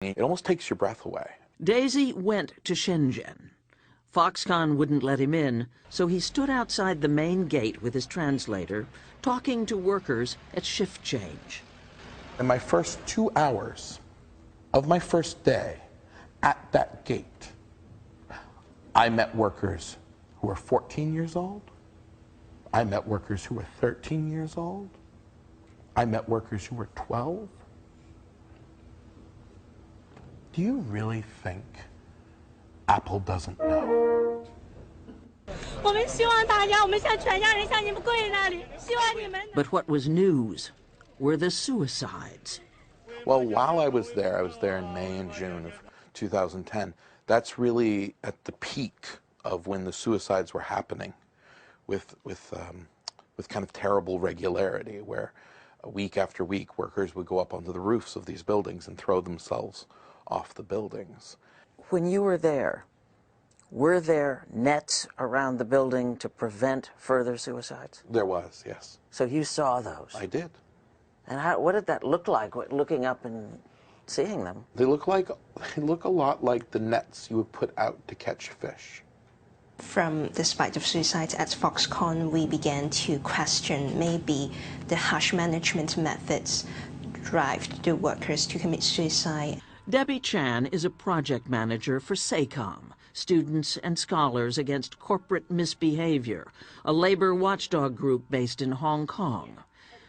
It almost takes your breath away. Daisy went to Shenzhen. Foxconn wouldn't let him in, so he stood outside the main gate with his translator, talking to workers at shift change. In my first 2 hours of my first day at that gate, I met workers who were 14 years old. I met workers who were 13 years old. I met workers who were 12. Do you really think Apple doesn't know? But what was news were the suicides. Well, while I was there in May and June of 2010. That's really at the peak of when the suicides were happening, with kind of terrible regularity, where week after week workers would go up onto the roofs of these buildings and throw themselves off the buildings. When you were there, were there nets around the building to prevent further suicides? There was, yes. So you saw those? I did. And what did that look like, looking up and seeing them? They look a lot like the nets you would put out to catch fish. From the spike of suicides at Foxconn, we began to question maybe the harsh management methods drive the workers to commit suicide. Debbie Chan is a project manager for SACOM, Students and Scholars Against Corporate Misbehavior, a labor watchdog group based in Hong Kong.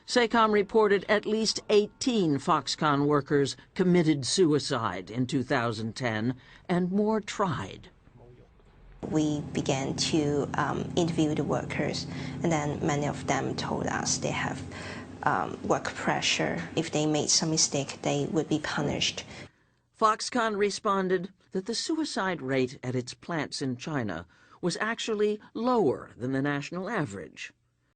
SACOM reported at least 18 Foxconn workers committed suicide in 2010, and more tried. We began to interview the workers, and then many of them told us they have work pressure. If they made some mistake, they would be punished. Foxconn responded that the suicide rate at its plants in China was actually lower than the national average.